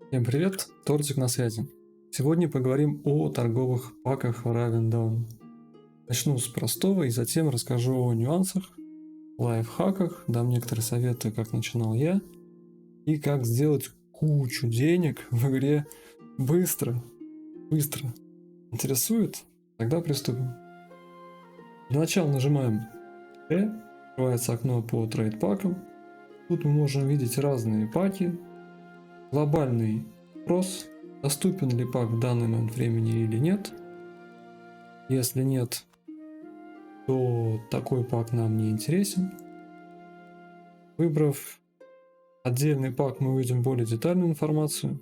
Всем привет, Тортик на связи. Сегодня поговорим о торговых паках в Ravенdown. Начну с простого и затем расскажу о нюансах, лайфхаках, дам некоторые советы, как начинал я, и как сделать кучу денег в игре быстро. Быстро. Интересует? Тогда приступим. Для начала нажимаем T, открывается окно по трейд-пакам. Тут мы можем видеть разные паки, глобальный спрос, доступен ли пак в данный момент времени или нет. Если нет, то такой пак нам не интересен. Выбрав отдельный пак, мы увидим более детальную информацию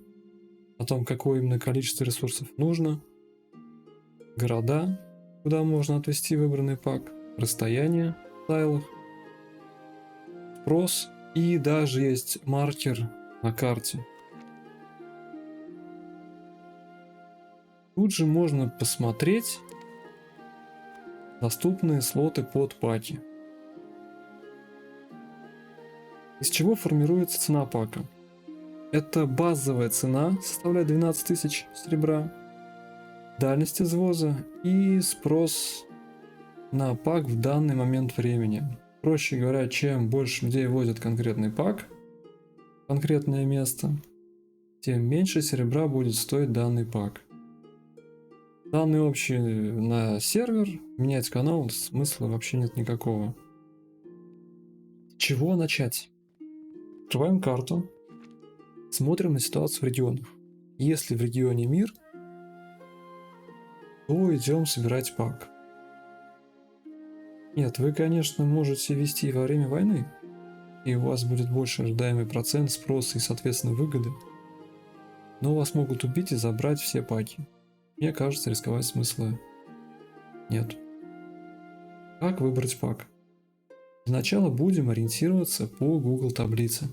о том, какое именно количество ресурсов нужно, города, куда можно отвести выбранный пак, расстояние в тайлах, спрос и даже есть маркер на карте. Тут же можно посмотреть доступные слоты под паки. Из чего формируется цена пака? Это базовая цена, составляет 12 тысяч серебра, дальность извоза и спрос на пак в данный момент времени. Проще говоря, чем больше людей возят конкретный пак, конкретное место, тем меньше серебра будет стоить данный пак. Данный общий на сервер, менять канал смысла вообще нет никакого. С чего начать? Открываем карту, смотрим на ситуацию в регионах. Если в регионе мир, то идем собирать пак. Нет, вы, конечно, можете вести во время войны, и у вас будет больше ожидаемый процент спроса и, соответственно, выгоды. Но вас могут убить и забрать все паки. Мне кажется, рисковать смысла нет. Как выбрать пак? Для начала будем ориентироваться по Google таблице.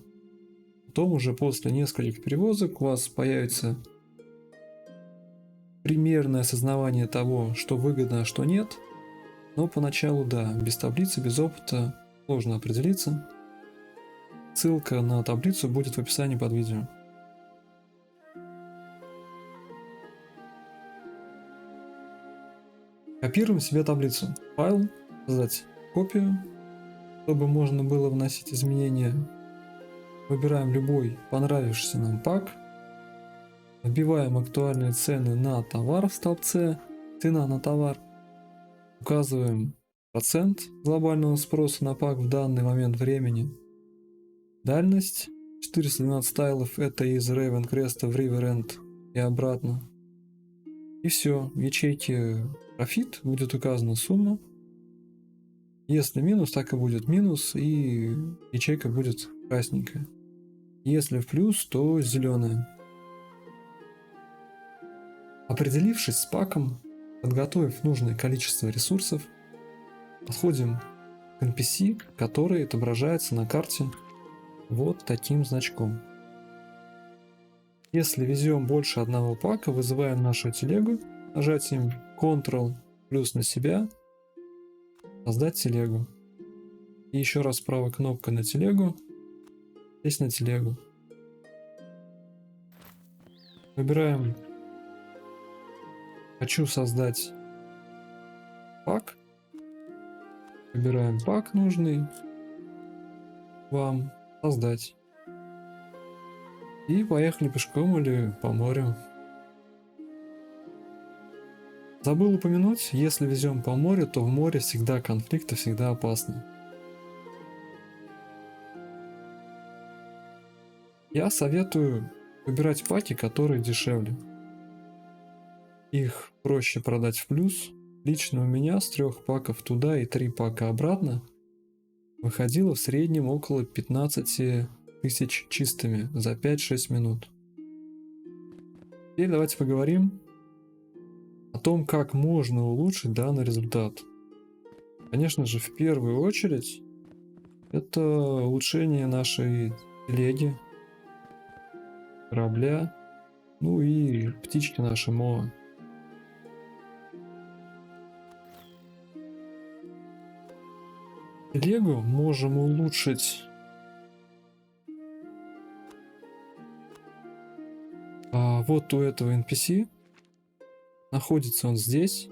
Потом уже после нескольких перевозок у вас появится примерное осознавание того, что выгодно, а что нет. Но поначалу да, без таблицы, без опыта сложно определиться. Ссылка на таблицу будет в описании под видео. Копируем себе таблицу. Файл, создать копию, чтобы можно было вносить изменения. Выбираем любой понравившийся нам пак. Вбиваем актуальные цены на товар в столбце «Цена на товар». Указываем процент глобального спроса на пак в данный момент времени. Дальность 412 тайлов, это из Raven Crest в River End и обратно. И все, в ячейке Profit будет указана сумма. Если минус, так и будет минус, и ячейка будет красненькая. Если в плюс, то зеленая. Определившись с паком, подготовив нужное количество ресурсов, подходим к NPC, который отображается на карте вот таким значком. Если везем больше одного пака, вызываем нашу телегу, нажатием Ctrl плюс на себя, создать телегу. И еще раз правой кнопкой на телегу, здесь на телегу. Выбираем «Хочу создать пак». Выбираем пак нужный вам, создать. И поехали пешком или по морю. Забыл упомянуть, если везем по морю, то в море всегда конфликты, всегда опасны. Я советую выбирать паки, которые дешевле. Их проще продать в плюс. Лично у меня с 3 паков туда и 3 пака обратно выходило в среднем около 15 тысяч чистыми за 5-6 минут. Теперь давайте поговорим о том, как можно улучшить данный результат. Конечно же, в первую очередь, это улучшение нашей телеги, корабля, ну и птички наши Моа. Телегу можем улучшить Вот у этого NPC находится он здесь.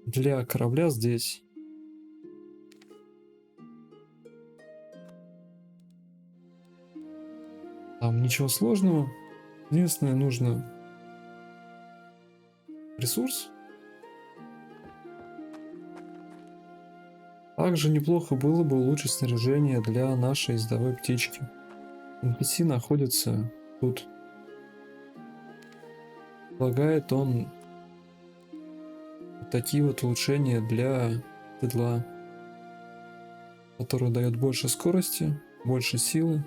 Для корабля здесь. Там ничего сложного. Единственное, нужно ресурс. Также неплохо было бы улучшить снаряжение для нашей ездовой птички. NPC находится тут. Предлагает он вот такие вот улучшения для седла, который дает больше скорости, больше силы.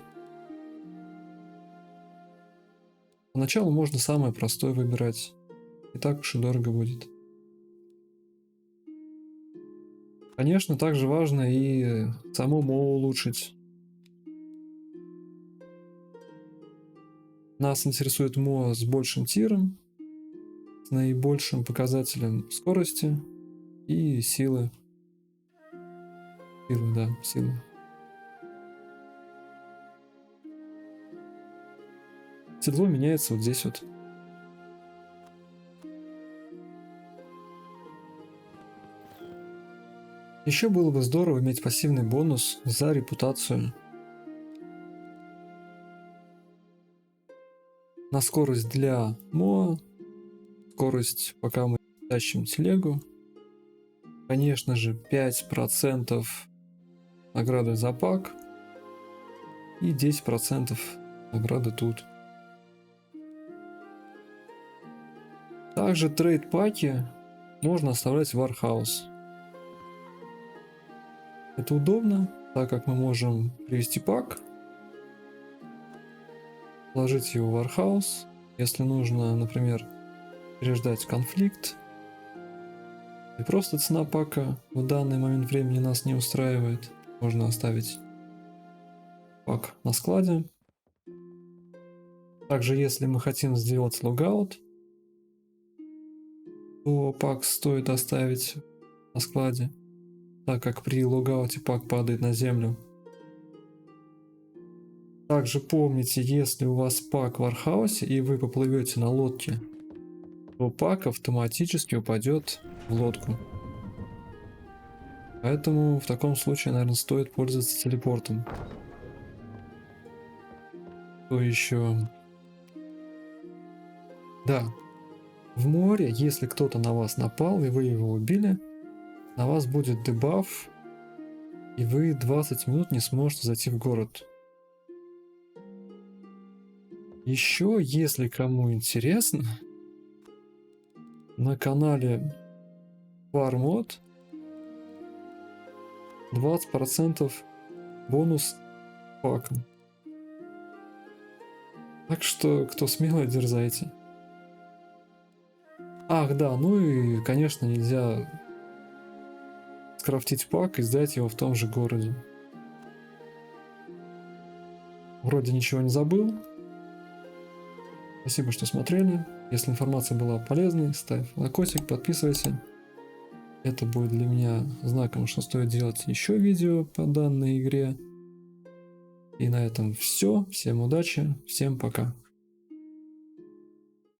Поначалу можно самое простое выбирать. Не так уж и дорого будет. Конечно, также важно и самому улучшить. Нас интересует МО с большим тиром, с наибольшим показателем скорости и силы. Силы. Седло меняется вот здесь вот. Еще было бы здорово иметь пассивный бонус за репутацию. На скорость для МО, скорость, пока мы тащим телегу. Конечно же, 5% награды за пак и 10% награды тут. Также трейд-паки можно оставлять в Warehouse. Это удобно, так как мы можем привести пак, положить его в Warehouse. Если нужно, например, переждать конфликт, и просто цена пака в данный момент времени нас не устраивает, можно оставить пак на складе. Также, если мы хотим сделать логаут, то пак стоит оставить на складе, так как при логауте пак падает на землю. Также помните, если у вас пак в Warehouse и вы поплывете на лодке, то пак автоматически упадет в лодку. Поэтому в таком случае, наверное, стоит пользоваться телепортом. То еще... Да. В море, если кто-то на вас напал и вы его убили, на вас будет дебаф, и вы 20 минут не сможете зайти в город. Еще, если кому интересно, на канале FarmMod 20% бонус паком. Так что, кто смело, дерзайте. Ах, да, ну и, конечно, нельзя скрафтить пак и сдать его в том же городе. Вроде ничего не забыл. Спасибо, что смотрели. Если информация была полезной, ставь лайкосик, подписывайся. Это будет для меня знаком, что стоит делать еще видео по данной игре. И на этом все. Всем удачи, всем пока.